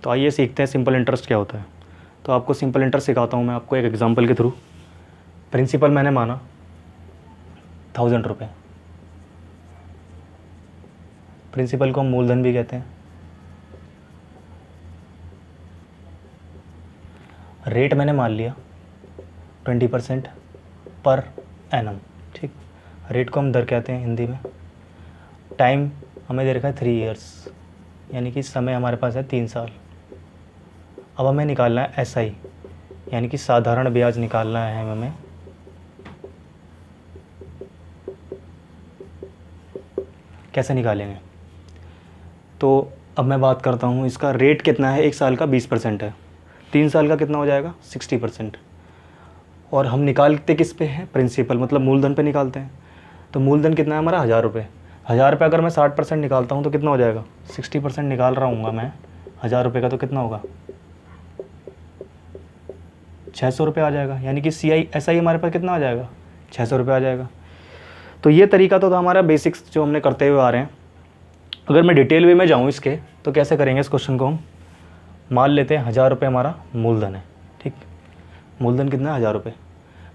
तो आइए सीखते हैं सिंपल इंटरेस्ट क्या होता है। तो आपको सिंपल इंटरेस्ट सिखाता हूँ मैं आपको एक एग्जांपल के थ्रू। प्रिंसिपल मैंने माना 1000 रुपये। प्रिंसिपल को हम मूलधन भी कहते हैं। रेट मैंने मान लिया 20% पर एनम। ठीक, रेट को हम दर कहते हैं हिंदी में। टाइम हमें दे रखा है 3 ईयर्स, यानी कि समय हमारे पास है 3 साल। अब हमें निकालना है SI, यानी कि साधारण ब्याज निकालना है हमें। कैसे निकालेंगे? तो अब मैं बात करता हूँ, इसका रेट कितना है, 1 साल का 20% है, 3 साल का कितना हो जाएगा 60%। और हम निकालते किस पे हैं? प्रिंसिपल, मतलब मूलधन पे निकालते हैं। तो मूलधन कितना है हमारा 1000 रुपये। 1000 रुपये अगर मैं 60% निकालता हूँ तो कितना हो जाएगा? 60% निकाल रहा हूँ मैं 1000 रुपये का, तो कितना होगा? 600 रुपये आ जाएगा। यानी कि SI हमारे पास कितना आ जाएगा? 600 रुपये आ जाएगा। तो ये तरीका तो था हमारा बेसिक्स जो हमने करते हुए आ रहे हैं। अगर मैं डिटेल वे में जाऊँ इसके, तो कैसे करेंगे इस क्वेश्चन को हम? मान लेते हैं 1000 रुपये हमारा मूलधन है। ठीक, मूलधन कितना है? 1000 रुपये।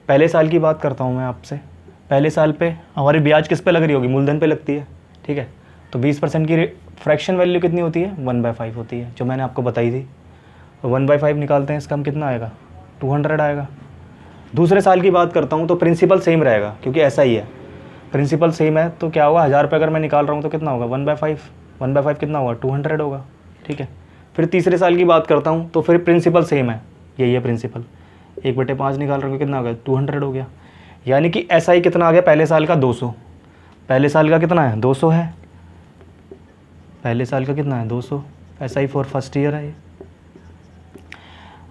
पहले साल की बात करता हूँ मैं आपसे। पहले साल पे हमारी ब्याज किस पे लग रही होगी? मूलधन पे लगती है। ठीक है, तो 20% की फ्रैक्शन वैल्यू कितनी होती है? 1/5 होती है, जो मैंने आपको बताई थी। 1/5 निकालते हैं, इसका हम कितना आएगा? 200 आएगा। दूसरे साल की बात करता हूँ तो प्रिंसिपल सेम रहेगा, क्योंकि ऐसा ही है, प्रिंसिपल सेम है। तो क्या होगा? 1000 रुपये अगर मैं निकाल रहा हूँ तो कितना होगा? 1/5। 1/5 कितना होगा? 200 होगा। ठीक है, फिर तीसरे साल की बात करता हूँ तो फिर प्रिंसिपल सेम है, यही है प्रिंसिपल। 1/5 निकाल रहा हूँ, कितना हो गया? 200 हो गया। यानी कि SI कितना आ गया पहले साल का? 200। पहले साल का कितना है? 200 है। पहले साल का कितना है? 200। SI फॉर फर्स्ट ईयर है ये।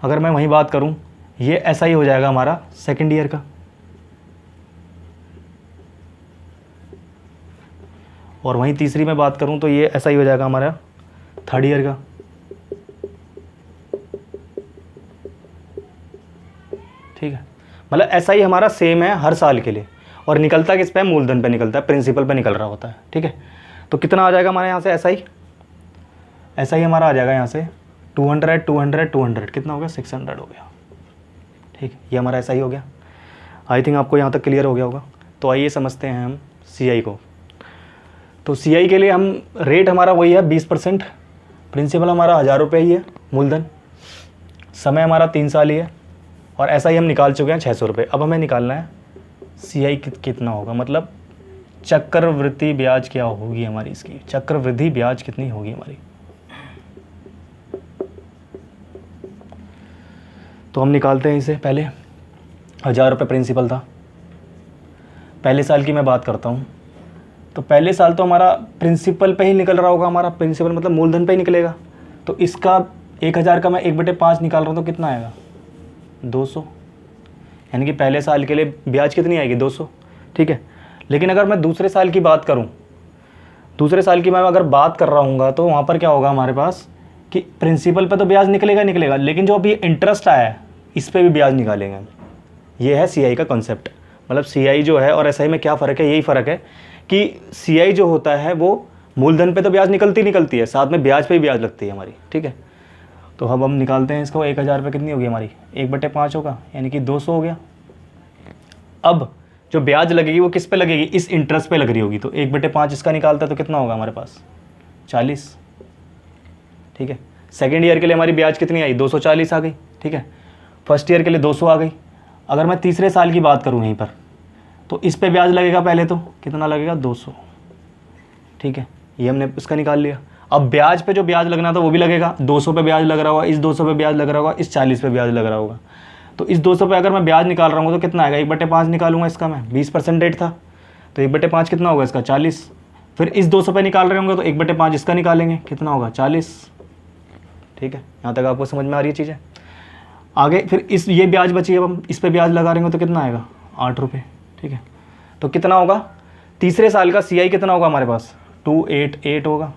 अगर मैं वहीं बात करूं, ये SI हो जाएगा हमारा सेकेंड ईयर का, और वहीं तीसरी में बात करूं तो ये SI हो जाएगा हमारा थर्ड ईयर का। ठीक है, मतलब SI हमारा सेम है हर साल के लिए, और निकलता किस पे? मूलधन पे निकलता है, प्रिंसिपल पे निकल रहा होता है। ठीक है, तो कितना आ जाएगा हमारे यहाँ से SI हमारा आ जाएगा यहाँ से 200 200 200, कितना हो गया? 600 हो गया। ठीक, ये हमारा SI हो गया। आई थिंक आपको यहाँ तक क्लियर हो गया होगा। तो आइए समझते हैं हम CI को। तो CI के लिए हम रेट हमारा वही है 20%, प्रिंसिपल हमारा 1000 रुपये ही है मूलधन, समय हमारा 3 साल ही है, और SI हम निकाल चुके हैं 600 रुपये। अब हमें निकालना है CI कितना होगा, मतलब चक्रवृद्धि ब्याज क्या होगी हमारी, इसकी चक्रवृद्धि ब्याज कितनी होगी हमारी। तो हम निकालते हैं इसे। पहले 1000 रुपये प्रिंसिपल था। पहले साल की मैं बात करता हूँ, तो पहले साल तो हमारा प्रिंसिपल पे ही निकल रहा होगा, हमारा प्रिंसिपल मतलब मूलधन पे ही निकलेगा। तो इसका 1000 का मैं 1/5 निकाल रहा हूँ, तो कितना आएगा? 200। यानी कि पहले साल के लिए ब्याज कितनी आएगी? 200। ठीक है, लेकिन अगर मैं दूसरे साल की बात करूँ, दूसरे साल की मैं अगर बात कर रहा हूँगा, तो वहाँ पर क्या होगा हमारे पास कि प्रिंसिपल पे तो ब्याज निकलेगा, लेकिन जो अभी इंटरेस्ट आया है इस पर भी ब्याज निकालेंगे। ये है CI का कॉन्सेप्ट। मतलब CI जो है और SI में क्या फ़र्क है? यही फ़र्क है कि CI जो होता है वो मूलधन पे तो ब्याज निकलती है, साथ में ब्याज पे ही ब्याज लगती है हमारी। ठीक है, तो अब हम निकालते हैं इसको। 1000 रुपये कितनी होगी हमारी? 1/5 होगा, यानी कि 200 हो गया। अब जो ब्याज लगेगी वो किस पे लगेगी? इस इंटरेस्ट पे लग रही होगी। तो 1/5 इसका निकालता है तो कितना होगा हमारे पास? 40। ठीक है, सेकेंड ईयर के लिए हमारी ब्याज कितनी आई? 240 आ गई। ठीक है, फर्स्ट ईयर के लिए 200 आ गई। अगर मैं तीसरे साल की बात करूँ यहीं पर, तो इस पे ब्याज लगेगा पहले, तो कितना लगेगा? 200। ठीक है, ये हमने इसका निकाल लिया। अब ब्याज पे जो ब्याज लगना था वो भी लगेगा। 200 पे ब्याज लग रहा होगा, इस 200 पे ब्याज लग रहा होगा, इस 40 पे ब्याज लग रहा होगा। तो इस 200 पे अगर मैं ब्याज निकाल रहा हूँ तो कितना आएगा? 1/5 निकालूंगा इसका मैं, 20% रेट था, तो 1/5 कितना होगा इसका? 40। फिर इस 200 पे निकाल रहे होंगे तो 1/5 इसका निकालेंगे, कितना होगा? 40। ठीक है, यहाँ तक आपको समझ में आ रही है चीज़ें? आगे फिर ये ब्याज बची है, अब हम इस पे ब्याज लगा रहे होंगे तो कितना आएगा? 8 रुपये। ठीक है, तो कितना होगा? तीसरे साल का CI कितना होगा हमारे पास? 288 होगा।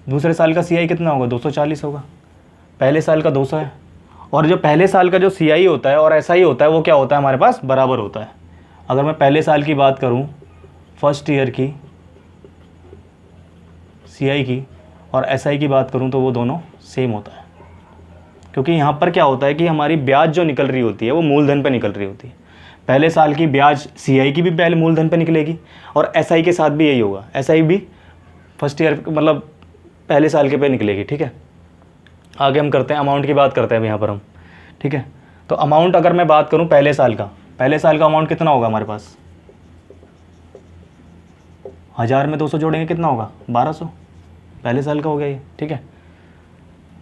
दूसरे साल का CI कितना होगा? 240 होगा। पहले साल का 200 है, और जो पहले साल का जो CI होता है और SI होता है वो क्या होता है हमारे पास? बराबर होता है। अगर मैं पहले साल की बात करूं, फर्स्ट ईयर की CI की, और SI की बात करूं, तो वो दोनों सेम होता है। क्योंकि यहाँ पर क्या होता है कि हमारी ब्याज जो निकल रही होती है वो मूलधन पे निकल रही होती है। पहले साल की ब्याज सीआई की भी पहले मूलधन पे निकलेगी, और एसआई के साथ भी यही होगा, एसआई भी फर्स्ट ईयर मतलब पहले साल के पे निकलेगी। ठीक है, आगे हम करते हैं, अमाउंट की बात करते हैं यहाँ पर हम। ठीक है, तो अमाउंट अगर मैं बात करूँ पहले साल का अमाउंट कितना होगा हमारे पास, 1000 में 200 जोड़ेंगे कितना होगा, 1200, पहले साल का हो गया ये। ठीक है,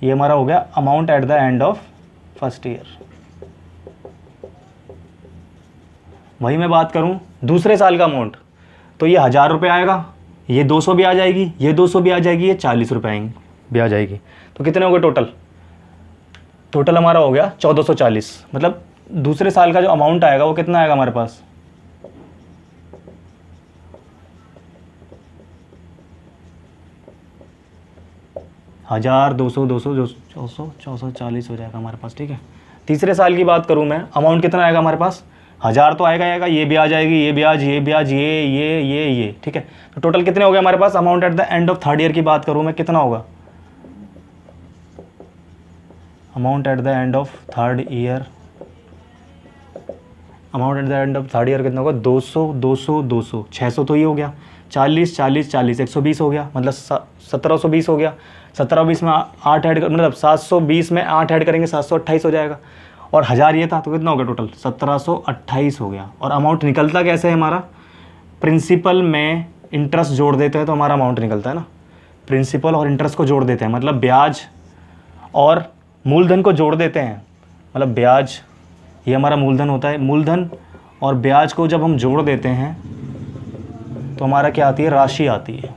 ये हमारा हो गया amount at the end of first year. वही मैं बात करूं दूसरे साल का अमाउंट, तो ये 1000 रुपये आएगा, ये 200 भी आ जाएगी, ये 200 भी आ जाएगी, ये 40 रुपये आएंगे भी आ जाएगी। तो कितने हो गए टोटल हमारा हो गया 1440। मतलब दूसरे साल का जो अमाउंट आएगा वो कितना आएगा हमारे पास, 1000, 200, 200, 400, 440 हो जाएगा हमारे पास। ठीक है, तीसरे साल की बात करूं मैं, अमाउंट कितना आएगा हमारे पास, 1000 तो आएगा, ये भी आ जाएगी, ये ब्याज, ये। ठीक है, तो टोटल कितने हो गए हमारे पास amount at the end of third year की बात करूं मैं, कितना होगा amount at the end of third year, कितना होगा, 200, 200, 200, 600 तो ये हो गया, 40, 40, 40, 120 हो गया, मतलब 1720 हो गया। 1720 में 8 ऐड कर, मतलब 720 में 8 ऐड करेंगे 728 हो जाएगा, और 1000 ये था तो कितना हो गया टोटल 1728 हो गया। और अमाउंट निकलता कैसे है हमारा, प्रिंसिपल में इंटरेस्ट जोड़ देते हैं तो हमारा अमाउंट निकलता है ना, प्रिंसिपल और इंटरेस्ट को जोड़ देते हैं, मतलब ब्याज और मूलधन को जोड़ देते हैं, मतलब ब्याज ये हमारा मूलधन होता है, मूलधन और ब्याज को जब हम जोड़ देते हैं तो हमारा क्या आती है, राशि आती है।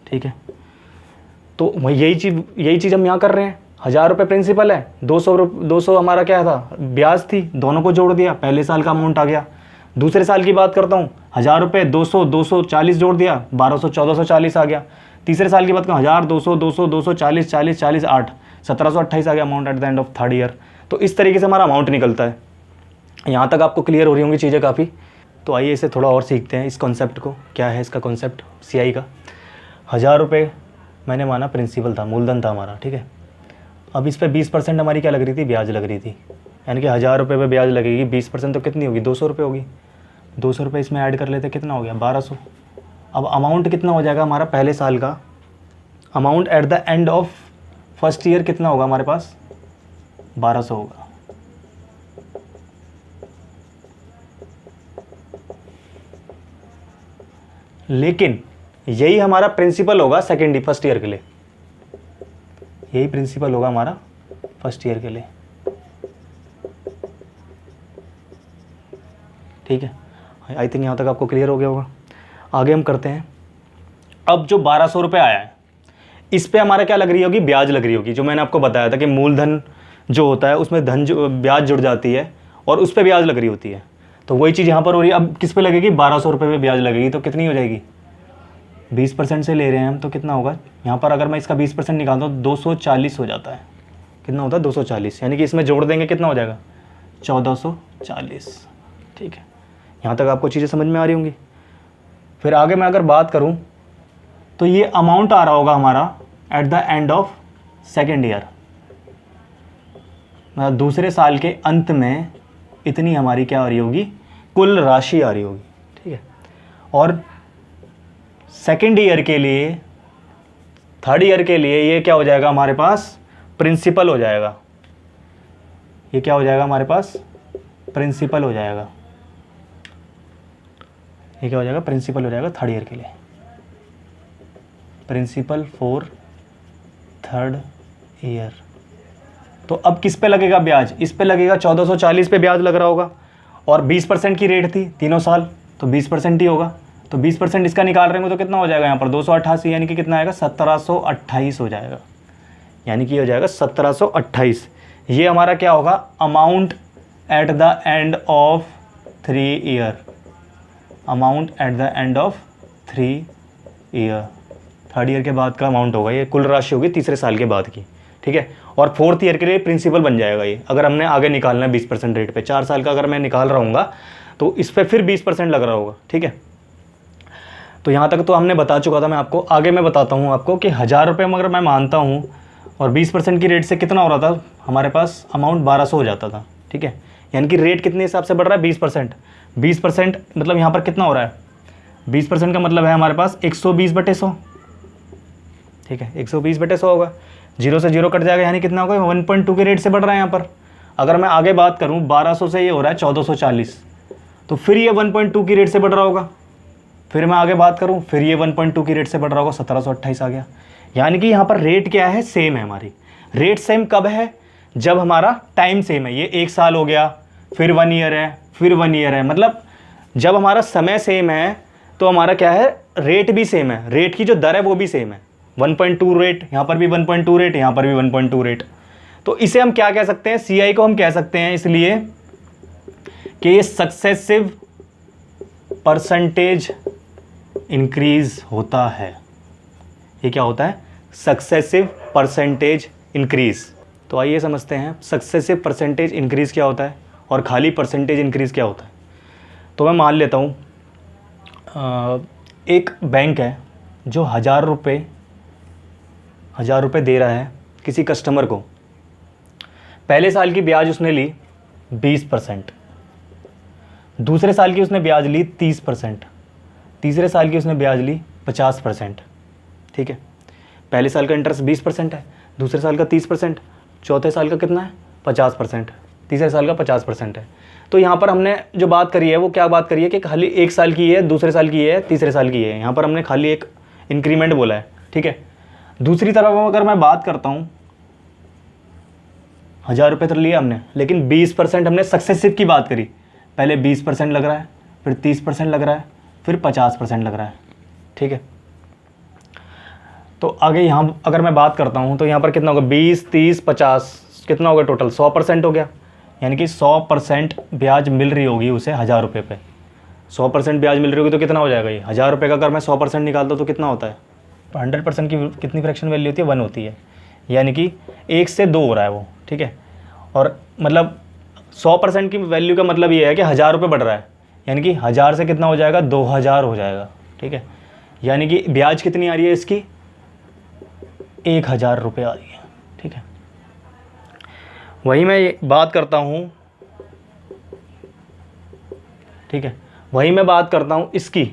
ठीक है, तो यही चीज़ हम यहाँ कर रहे हैं। 1000 रुपये प्रिंसिपल है, 200 हमारा क्या था, ब्याज थी, दोनों को जोड़ दिया, पहले साल का अमाउंट आ गया। दूसरे साल की बात करता हूँ, 1000 रुपये 200, 240 जोड़ दिया, 1200, 1440 आ गया। तीसरे साल की बात करूँ, 1000, 200, 200, 240, 40, 40, 8, 1728 आ गया amount at the end of third year. तो इस तरीके से हमारा अमाउंट निकलता है। यहाँ तक आपको क्लियर हो रही होंगी चीज़ें काफ़ी। तो आइए इसे थोड़ा और सीखते हैं, इस कॉन्सेप्ट को, क्या है इसका कॉन्सेप्ट सीआई का। 1000 रुपये मैंने माना प्रिंसिपल था, मूलधन था हमारा। ठीक है, अब इस पर 20% हमारी क्या लग रही थी, ब्याज लग रही थी, यानी कि 1000 रुपये पे ब्याज लगेगी, 20% तो कितनी होगी, 200 रुपये होगी। 200 रुपये इसमें ऐड कर लेते, कितना हो गया, 1200। अब अमाउंट कितना हो जाएगा हमारा पहले साल का, amount at the end of first year कितना होगा हमारे पास, 1200 होगा। लेकिन यही हमारा प्रिंसिपल होगा फर्स्ट ईयर के लिए, यही प्रिंसिपल होगा हमारा फर्स्ट ईयर के लिए। ठीक है, आई थिंक यहाँ तक आपको क्लियर हो गया होगा। आगे हम करते हैं। अब जो 1200 रुपये आया है, इस पे हमारा क्या लग रही होगी, ब्याज लग रही होगी। जो मैंने आपको बताया था कि मूलधन जो होता है उसमें धन जो ब्याज जुड़ जाती है और उस पर ब्याज लग रही होती है, तो वही चीज़ यहाँ पर हो रही है। अब किस पे लगेगी, 1200 रुपये पे ब्याज लगेगी, तो कितनी हो जाएगी, 20% से ले रहे हैं हम, तो कितना होगा यहाँ पर, अगर मैं इसका 20% निकालता हूँ 240 हो जाता है। कितना होता है, 240, यानी कि इसमें जोड़ देंगे कितना हो जाएगा, 1440। ठीक है, यहाँ तक आपको चीज़ें समझ में आ रही होंगी। फिर आगे मैं अगर बात करूँ तो ये अमाउंट आ रहा होगा हमारा eight the end of second year, मतलब दूसरे साल के अंत में इतनी हमारी क्या आ रही होगी, कुल राशि आ रही होगी। ठीक है, और सेकेंड ईयर के लिए, थर्ड ईयर के लिए ये क्या हो जाएगा हमारे पास, प्रिंसिपल हो जाएगा। ये क्या हो जाएगा हमारे पास, प्रिंसिपल हो जाएगा। ये क्या हो जाएगा, प्रिंसिपल हो जाएगा थर्ड ईयर के लिए, प्रिंसिपल फॉर थर्ड ईयर। तो अब किस पे लगेगा ब्याज, इस पे लगेगा, 1440 पे ब्याज लग रहा होगा, और 20% की रेट थी तीनों साल, तो 20% ही होगा। तो 20% इसका निकाल रहे हैं तो कितना हो जाएगा यहाँ पर, 288, यानी कि कितना आएगा, 1728 हो जाएगा, यानी कि हो जाएगा 1728। ये हमारा क्या होगा, amount at the end of 3 year, amount at the end of 3 year. Third year के बाद का अमाउंट होगा, ये कुल राशि होगी तीसरे साल के बाद की। ठीक है, और फोर्थ ईयर के लिए प्रिंसिपल बन जाएगा ये, अगर हमने आगे निकालना है 20% रेट पे। 4 साल का अगर मैं निकाल रहा हूँगा तो इस पर फिर 20% लग रहा होगा। ठीक है, तो यहाँ तक तो हमने बता चुका था मैं आपको। आगे मैं बताता हूँ आपको कि 1000 रुपये अगर मैं मानता हूँ और 20% की रेट से कितना हो रहा था हमारे पास अमाउंट 1200 हो जाता था, ठीक है। यानी कि रेट कितने हिसाब से बढ़ रहा है 20%। 20% मतलब यहाँ पर कितना हो रहा है 20% का मतलब है हमारे पास 120/100, ठीक है। 120/100 होगा, 0 से 0 कट जाएगा, यानी कितना होगा 1.2 के रेट से बढ़ रहा है यहाँ पर। अगर मैं आगे बात करूँ 1200 से ये हो रहा है 1440, तो फिर ये 1.2 की रेट से बढ़ रहा होगा। फिर मैं आगे बात करूँ फिर ये 1.2 की रेट से बढ़ रहा होगा, 1728 आ गया। यानी कि यहाँ पर रेट क्या है सेम है हमारी। रेट सेम कब है जब हमारा टाइम सेम है। ये 1 साल हो गया, फिर 1 ईयर है, फिर 1 ईयर है, मतलब जब हमारा समय सेम है तो हमारा क्या है रेट भी सेम है, रेट की जो दर है वो भी सेम है। 1.2 रेट, यहाँ पर भी 1.2 रेट, यहाँ पर भी 1.2 रेट। तो इसे हम क्या कह सकते हैं, CI को हम कह सकते हैं इसलिए कि ये सक्सेसिव परसेंटेज इंक्रीज होता है। ये क्या होता है सक्सेसिव परसेंटेज इंक्रीज। तो आइए समझते हैं सक्सेसिव परसेंटेज इंक्रीज क्या होता है और खाली परसेंटेज इंक्रीज क्या होता है। तो मैं मान लेता हूँ एक बैंक है जो 1000 रुपये दे रहा है किसी कस्टमर को। पहले साल की ब्याज उसने ली 20%, दूसरे साल की उसने ब्याज ली 30%, तीसरे साल की उसने ब्याज ली 50%, ठीक है। पहले साल का इंटरेस्ट 20% है, दूसरे साल का 30%, चौथे साल का कितना है 50%, तीसरे साल का 50% है। तो यहाँ पर हमने जो बात करी है वो क्या बात करी है कि खाली 1 साल की है, दूसरे साल की है, तीसरे साल की है। यहाँ पर हमने खाली एक इंक्रीमेंट बोला है, ठीक है। दूसरी तरफ अगर मैं बात करता हूँ 1000 रुपये तो लिया हमने, लेकिन 20% हमने सक्सेसिव की बात करी। पहले 20% लग रहा है, फिर 30% लग रहा है, फिर 50% लग रहा है, ठीक है। तो आगे यहाँ अगर मैं बात करता हूँ तो यहाँ पर कितना होगा 20, 30, 50 कितना होगा टोटल 100% हो गया। यानी कि 100% ब्याज मिल रही होगी उसे 1000 रुपये पे। 100% ब्याज मिल रही होगी तो कितना हो जाएगा ये 1000 रुपये का अगर मैं 100% निकालता हूँ तो कितना होता है 100% की कितनी फ्रैक्शन वैल्यू होती है 1 होती है। यानी कि 1 से 2 हो रहा है वो, ठीक है। और मतलब 100% की वैल्यू का मतलब ये है कि 1000 रुपये बढ़ रहा है, यानी कि 1000 से कितना हो जाएगा 2000 हो जाएगा, ठीक है। यानी कि ब्याज कितनी आ रही है इसकी 1000 रुपये आ रही है, ठीक है। वही मैं बात करता हूँ, ठीक है, वही मैं बात करता हूँ इसकी।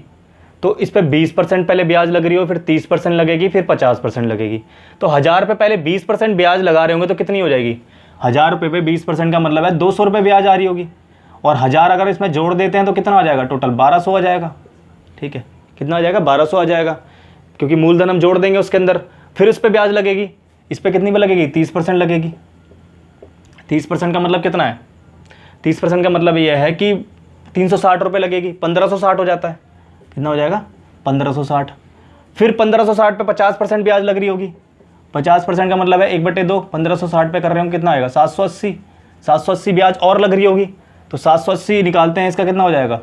तो इस पर 20% पहले ब्याज लग रही हो, फिर 30% लगेगी, फिर 50% लगेगी। तो 1000 रुपये पहले 20% ब्याज लगा रहे होंगे तो कितनी हो जाएगी 1000 रुपये पे 20% का मतलब है 200 रुपये ब्याज आ रही होगी। और 1000 अगर इसमें जोड़ देते हैं तो कितना आ जाएगा टोटल 1200 आ जाएगा, ठीक है। कितना आ जाएगा 1200 आ जाएगा, क्योंकि मूलधन हम जोड़ देंगे उसके अंदर। फिर उस पर ब्याज लगेगी, इस पर कितनी पे लगेगी 30% लगेगी। 30% का मतलब कितना है 30% का मतलब यह है कि 360 रुपये लगेगी, 1560 हो जाता है। कितना हो जाएगा 1560। फिर 1560 पे 50% ब्याज लग रही होगी। 50% का मतलब है 1/2, 1560 पे कर रहे हो कितना आएगा 780। 780 ब्याज और लग रही होगी, तो 780 निकालते हैं, इसका कितना हो जाएगा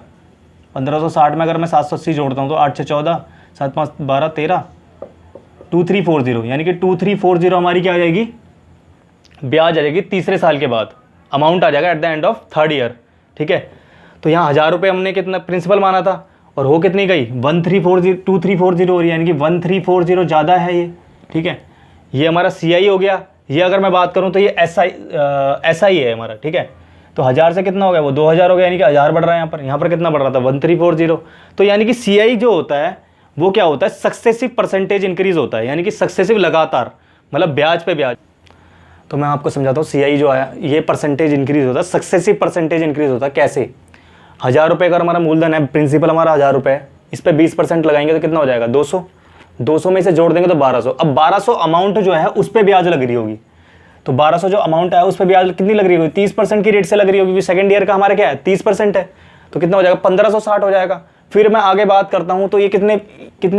1560 में अगर मैं 780 जोड़ता हूँ तो 8 से 14, 7 5 12 13, 2340, यानी कि 2340 हमारी क्या आ जाएगी ब्याज आ जाएगी तीसरे साल के बाद। अमाउंट आ जाएगा eight the end of 3rd year, ठीक है। तो यहाँ 1000 रुपये हमने कितना प्रिंसिपल माना था और हो कितनी गई 2340 हो रही है, यानी कि 1340 ज़्यादा है ये, ठीक है। ये हमारा CI हो गया। ये अगर मैं बात करूँ तो ये SI है हमारा, ठीक है। तो 1000 से कितना हो गया वो 2000 हो गया, यानी कि 1000 बढ़ रहा है यहाँ पर कितना बढ़ रहा था 1340। तो यानी कि CI जो होता है वो क्या होता है सक्सेसिव परसेंटेज इंक्रीज होता है, यानी कि सक्सेसिव लगातार, मतलब ब्याज पे ब्याज। तो मैं आपको समझाता हूँ CI जो है ये परसेंटेज इंक्रीज होता है, सक्सेसिव परसेंटेज इंक्रीज होता है। कैसे 1000 रुपये अगर हमारा मूलधन है, प्रिंसिपल हमारा 1000 रुपये, इस पर 20% लगाएंगे तो कितना हो जाएगा 200। 200 में से जोड़ देंगे तो 1200। अब 1200 अमाउंट जो है उस पर ब्याज लग रही होगी, तो 1200 जो अमाउंट है उस पर ब्याज कितनी लग रही होगी 30% की रेट से लग रही होगी, क्योंकि सेकंड ईयर का हमारा क्या है 30% है। तो कितना हो जाएगा 1560 हो जाएगा। फिर मैं आगे बात करता हूँ तो ये कितने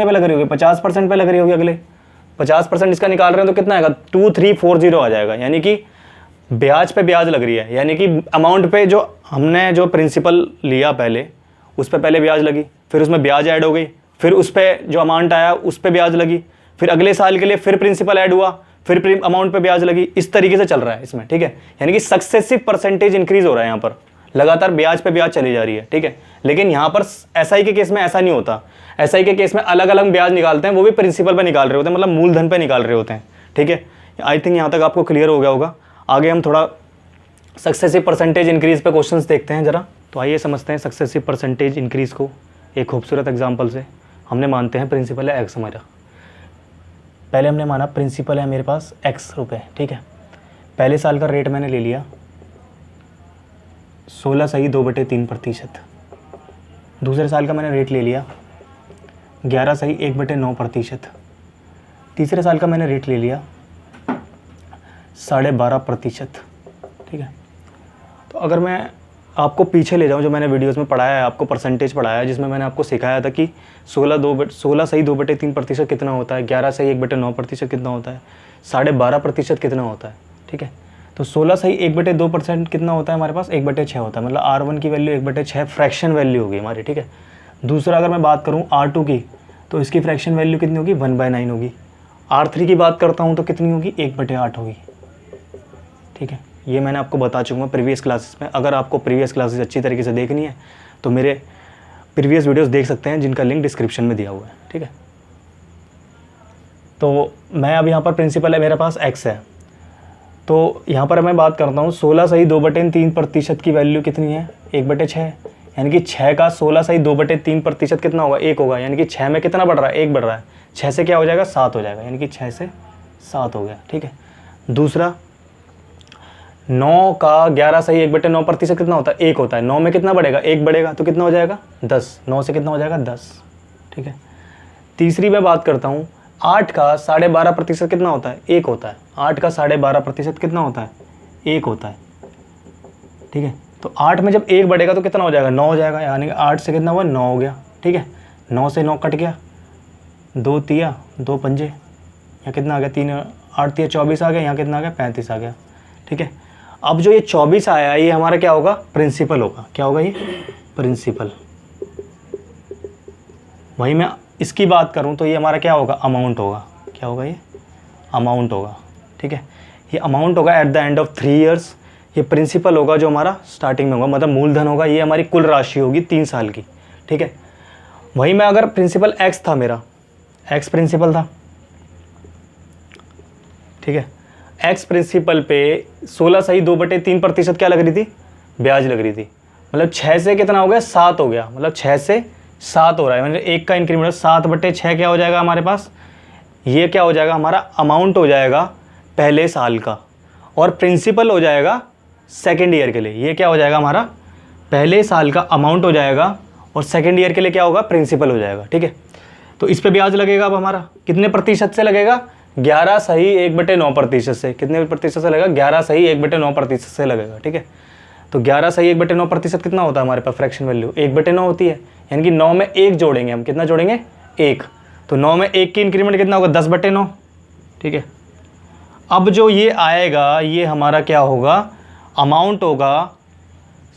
पे लग रही होगी 50% पे लग रही होगी। अगले 50% इसका निकाल रहे हैं तो कितना आएगा 2340 आ जाएगा, यानी कि ब्याज पे ब्याज लग रही है। यानी कि अमाउंट पे जो हमने जो प्रिंसिपल लिया पहले उस पर पहले ब्याज लगी, फिर उसमें ब्याज ऐड हो गई, फिर उस पर जो अमाउंट आया उस पर ब्याज लगी, फिर अगले साल के लिए फिर प्रिंसिपल ऐड हुआ, फिर अमाउंट पे ब्याज लगी। इस तरीके से चल रहा है इसमें, ठीक है। यानी कि सक्सेसिव परसेंटेज इंक्रीज हो रहा है यहाँ पर, लगातार ब्याज पे ब्याज चली जा रही है, ठीक है। लेकिन यहाँ पर एसआई के केस में ऐसा नहीं होता। एसआई के केस में अलग अलग ब्याज निकालते हैं, वो भी प्रिंसिपल पे निकाल रहे होते हैं, मतलब मूलधन पे निकाल रहे होते हैं, ठीक है। आई थिंक यहाँ तक आपको क्लियर हो गया होगा। आगे हम थोड़ा सक्सेसिव परसेंटेज इंक्रीज पे क्वेश्चंस देखते हैं ज़रा। तो आइए समझते हैं सक्सेसिव परसेंटेज इंक्रीज को एक खूबसूरत एग्जाम्पल से। हमने मानते हैं प्रिंसिपल है एक्स हमारा। पहले हमने माना प्रिंसिपल है मेरे पास एक्स रुपये, ठीक है। पहले साल का रेट मैंने ले लिया 16.2/3%। दूसरे साल का मैंने रेट ले लिया 11.1/9%। तीसरे साल का मैंने रेट ले लिया 12.5%, ठीक है। तो अगर मैं आपको पीछे ले जाऊं, जो मैंने वीडियोस में पढ़ाया है, आपको परसेंटेज पढ़ाया है, जिसमें मैंने आपको सिखाया था कि 16.2/3% कितना होता है, 11.1/9% कितना होता है, 12.5% कितना होता है, ठीक है। तो 16.1/2% कितना होता है हमारे पास, 1/6 होता है, मतलब R1 की वैल्यू 1/6 फ्रैक्शन वैल्यू होगी हमारी, ठीक है। दूसरा अगर मैं बात करूँ R2 की, तो इसकी फ्रैक्शन वैल्यू कितनी होगी, 1/9 होगी। R3 की बात करता हूँ तो कितनी होगी, 1/8 होगी, ठीक है। ये मैंने आपको बता चुका हूँ प्रीवियस क्लासेस में। अगर आपको प्रीवियस क्लासेस अच्छी तरीके से देखनी है तो मेरे प्रीवियस वीडियोस देख सकते हैं, जिनका लिंक डिस्क्रिप्शन में दिया हुआ है, ठीक है। तो मैं अब यहाँ पर प्रिंसिपल है मेरे पास x है, तो यहाँ पर मैं बात करता हूँ 16.2/3% की वैल्यू कितनी है, 1/6, यानी कि 6 का 16.2/3% कितना होगा, 1 होगा, यानी कि 6 में कितना बढ़ रहा है, 1 बढ़ रहा है। 6 से क्या हो जाएगा, 7 हो जाएगा, यानी कि 6 से 7 हो गया, ठीक है। दूसरा 9 का 11.1/9% कितना होता है, 1 होता है। 9 में कितना बढ़ेगा, 1 बढ़ेगा, तो कितना हो जाएगा, 10। 9 से कितना हो जाएगा, 10, ठीक है। तीसरी मैं बात करता हूँ 8 का 12.5% कितना होता है, 1 होता है। 8 का 12.5% कितना होता है, 1 होता है, ठीक है। तो 8 में जब 1 बढ़ेगा तो कितना हो जाएगा, 9 हो जाएगा, यानी कि 8 से कितना हुआ, 9 हो गया, ठीक है। 9 से 9 कट गया, 2 तिया 2 पंजे, यहाँ कितना आ गया, 3 8 तिया 24 आ गया, यहाँ कितना आ गया, 35 आ गया, ठीक है। अब जो ये 24 आया ये हमारा क्या होगा, प्रिंसिपल होगा। क्या होगा ये, प्रिंसिपल। वही मैं इसकी बात करूं तो ये हमारा क्या होगा, अमाउंट होगा। क्या होगा, ये अमाउंट होगा, ठीक है। ये अमाउंट होगा eight the end of 3 years. ये प्रिंसिपल होगा जो हमारा स्टार्टिंग में होगा, मतलब मूलधन होगा। ये हमारी कुल राशि होगी 3 साल की, ठीक है। वही मैं अगर प्रिंसिपल एक्स था, मेरा एक्स प्रिंसिपल था, ठीक है। एक्स प्रिंसिपल पे 16.2/3% क्या लग रही थी, ब्याज लग रही थी। मतलब 6 से कितना हो गया, 7 हो गया, मतलब 6 से 7 हो रहा है, मतलब 1 का इंक्रीमेंट। 7/6 क्या हो जाएगा हमारे पास, ये क्या हो जाएगा, हमारा अमाउंट हो जाएगा पहले साल का, और प्रिंसिपल हो जाएगा सेकेंड ईयर के लिए। ये क्या हो जाएगा, हमारा पहले साल का अमाउंट हो जाएगा, और सेकेंड ईयर के लिए क्या होगा, प्रिंसिपल हो जाएगा, ठीक है। तो इस पे ब्याज लगेगा अब हमारा कितने प्रतिशत से लगेगा, 11.1/9% से। कितने प्रतिशत से लगेगा, 11.1/9% से लगेगा, ठीक है। तो 11.1/9% कितना होता है हमारे पास, फ्रैक्शन वैल्यू 1/9 होती है, यानी कि 9 में 1 जोड़ेंगे हम, कितना जोड़ेंगे, 1। तो 9 में 1 की इंक्रीमेंट कितना होगा, 10/9, ठीक है। अब जो ये आएगा ये हमारा क्या होगा, अमाउंट होगा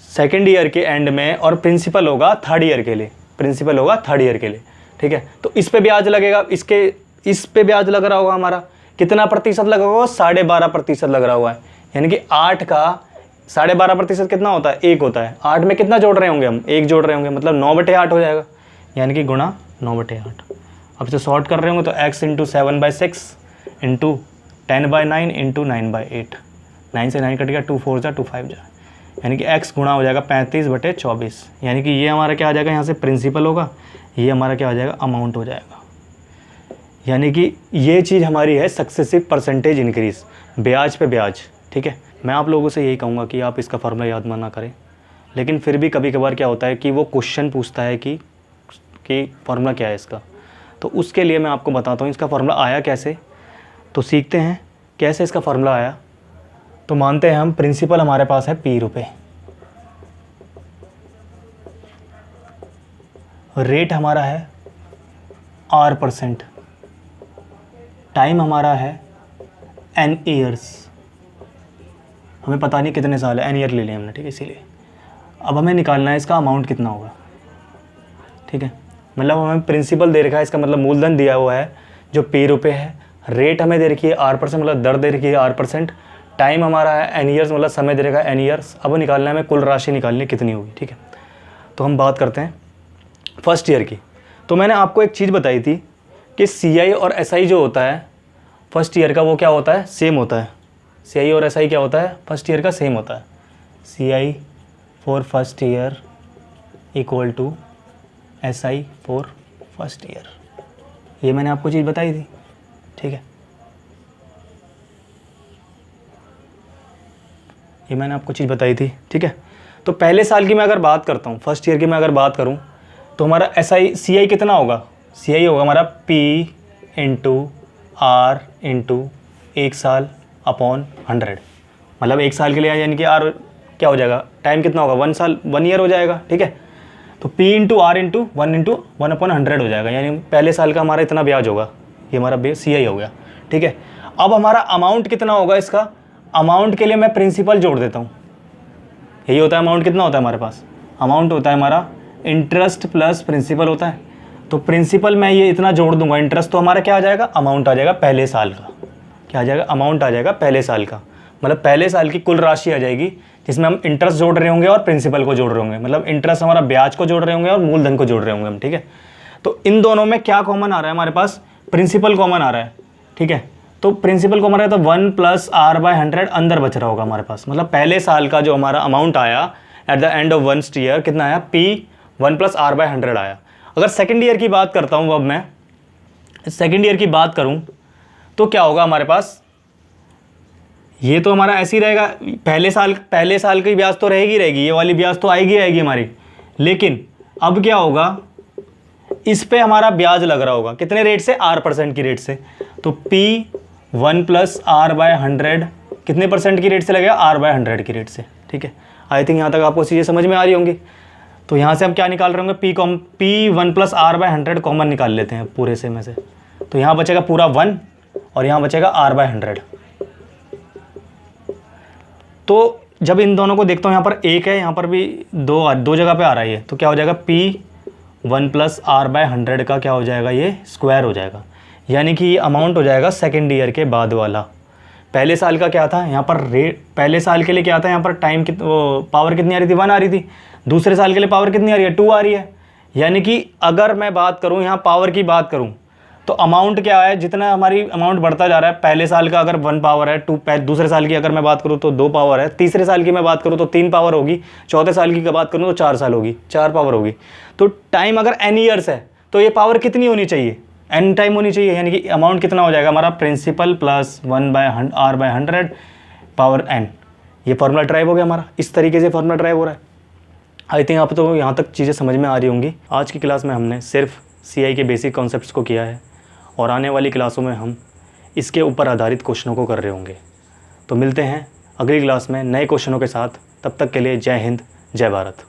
सेकेंड ईयर के एंड में, और प्रिंसिपल होगा थर्ड ईयर के लिए, प्रिंसिपल होगा थर्ड ईयर के लिए, ठीक है। तो इस पे ब्याज लगेगा, इस पे ब्याज लग रहा होगा हमारा, कितना प्रतिशत लगा होगा, 12.5% लग रहा हुआ है, यानी कि 8 का 12.5% कितना होता है, 1 होता है। 8 में कितना जोड़ रहे होंगे हम, 1 जोड़ रहे होंगे, मतलब 9/8 हो जाएगा, यानी कि गुणा 9/8। अब इसे शॉर्ट कर रहे होंगे तो x इंटू 7/6 इंटू 10/9 इंटू 9/8। 9 से 9 कट गया, 2 4 जा 2 5 जा, यानी कि x गुणा हो जाएगा 35/24, यानी कि ये हमारा क्या आ जाएगा, यहाँ से प्रिंसिपल होगा, ये हमारा क्या हो जाएगा, अमाउंट हो जाएगा। यानी कि ये चीज़ हमारी है सक्सेसिव परसेंटेज इंक्रीज़, ब्याज पे ब्याज, ठीक है। मैं आप लोगों से यही कहूँगा कि आप इसका फार्मूला याद ना करें, लेकिन फिर भी कभी कभार क्या होता है कि वो क्वेश्चन पूछता है कि फार्मूला क्या है इसका, तो उसके लिए मैं आपको बताता हूँ इसका फार्मूला आया कैसे। तो सीखते हैं कैसे इसका फार्मूला आया। तो मानते हैं हम प्रिंसिपल हमारे पास है P रुपये, रेट हमारा है R%, टाइम हमारा है N ईयर्स, हमें पता नहीं कितने साल है, N ईयर ले लिया हमने, ठीक है। इसीलिए अब हमें निकालना है इसका अमाउंट कितना होगा, ठीक है। मतलब हमें प्रिंसिपल दे रखा है, इसका मतलब मूलधन दिया हुआ है जो P रुपये है, रेट हमें दे रखी है R%, मतलब दर दे रखी है R%, टाइम हमारा है एन ईयर्स, मतलब समय दे रहेगा एन ईयर्स। अब निकालना है हमें कुल राशि निकालनी है कितनी होगी, ठीक है। तो हम बात करते हैं फर्स्ट ईयर की। तो मैंने आपको एक चीज़ बताई थी कि सी आई और एस आई जो होता है फर्स्ट ईयर का, वो क्या होता है, सेम होता है। सी आई और एस आई क्या होता है, फर्स्ट ईयर का सेम होता है। C I for first year equal to S I for first year, ये मैंने आपको चीज़ बताई थी, ठीक है। ये मैंने आपको चीज़ बताई थी, ठीक है। तो पहले साल की मैं अगर बात करता हूँ, फर्स्ट ईयर की मैं अगर बात करूँ, तो हमारा एस आई सी आई कितना होगा, सी आई होगा हमारा पी इंटू आर इंटू एक साल अपॉन 100। मतलब एक साल के लिए यानी कि आर क्या हो जाएगा, टाइम कितना होगा, 1 साल, 1 ईयर हो जाएगा, ठीक है। तो पी इंटू आर इंटू 1/100 हो जाएगा, यानी पहले साल का हमारा इतना ब्याज होगा। ये हमारा सी आई हो गया, ठीक है। अब हमारा अमाउंट कितना होगा इसका, अमाउंट के लिए मैं प्रिंसिपल जोड़ देता हूँ। यही होता है अमाउंट, कितना होता है हमारे पास, अमाउंट होता है हमारा इंटरेस्ट प्लस प्रिंसिपल होता है। तो प्रिंसिपल मैं ये इतना जोड़ दूंगा, इंटरेस्ट तो हमारा क्या आ जाएगा, अमाउंट आ जाएगा पहले साल का, क्या आ जाएगा, अमाउंट आ जाएगा पहले साल का। मतलब पहले साल की कुल राशि आ जाएगी जिसमें हम इंटरेस्ट जोड़ रहे होंगे और प्रिंसिपल को जोड़ रहे होंगे। मतलब इंटरेस्ट हमारा ब्याज को जोड़ रहे होंगे और मूलधन को जोड़ रहे होंगे हम, ठीक है। तो इन दोनों में क्या कॉमन आ रहा है हमारे पास, प्रिंसिपल कॉमन आ रहा है, ठीक है। तो प्रिंसिपल कॉमन आ रहा है तो 1 + R/100 अंदर बच रहा होगा हमारे पास। मतलब पहले साल का जो हमारा अमाउंट आया eight the end of 1st year कितना आया, P 1 + R/100 आया। अगर सेकेंड ईयर की बात करता हूँ, अब मैं सेकेंड ईयर की बात करूँ तो क्या होगा हमारे पास, ये तो हमारा ऐसे ही रहेगा, पहले साल की ब्याज तो रहेगी, ये वाली ब्याज तो आएगी हमारी। लेकिन अब क्या होगा, इस पे हमारा ब्याज लग रहा होगा कितने रेट से, R% की रेट से। तो P 1 + R/100 कितने परसेंट की रेट से लगेगा, R/100 की रेट से, ठीक है। आई थिंक यहाँ तक आपको चीज़ें समझ में आ रही होंगी। तो यहाँ से हम क्या निकाल रहे होंगे, P 1 + R/100 कॉमन निकाल लेते हैं पूरे से में से। तो यहाँ बचेगा पूरा 1 और यहाँ बचेगा R/100। तो जब इन दोनों को देखता हूँ, यहाँ पर एक है, यहाँ पर भी दो जगह पे आ रहा है ये, तो क्या हो जाएगा, P 1 + R/100 का क्या हो जाएगा, ये स्क्वायर हो जाएगा। यानी कि ये अमाउंट हो जाएगा सेकेंड ईयर के बाद वाला। पहले साल का क्या था यहाँ पर रेट, पहले साल के लिए क्या था यहाँ पर टाइम वो पावर कितनी आ रही थी, 1 आ रही थी। दूसरे साल के लिए पावर कितनी आ रही है, 2 आ रही है। यानी कि अगर मैं बात करूँ यहाँ पावर की बात करूँ तो अमाउंट क्या है, जितना हमारी अमाउंट बढ़ता जा रहा है, पहले साल का अगर 1 पावर है, 2, दूसरे साल की अगर मैं बात करूँ तो 2 पावर है, तीसरे साल की मैं बात करूँ तो 3 पावर होगी, चौथे साल की बात करूँ तो 4 साल होगी, 4 पावर होगी। तो टाइम अगर n ईयर्स है तो ये पावर कितनी होनी चाहिए, n टाइम होनी चाहिए। यानी कि अमाउंट कितना हो जाएगा हमारा, principal plus 1/R/100 power n। ये फार्मूला ड्राइव हो गया हमारा, इस तरीके से फार्मूला ड्राइव हो रहा है। आई थिंक आप तो यहाँ तक चीज़ें समझ में आ रही होंगी। आज की क्लास में हमने सिर्फ CI के बेसिक कॉन्सेप्ट्स को किया है और आने वाली क्लासों में हम इसके ऊपर आधारित क्वेश्चनों को कर रहे होंगे। तो मिलते हैं अगली क्लास में नए क्वेश्चनों के साथ, तब तक के लिए जय हिंद, जय भारत।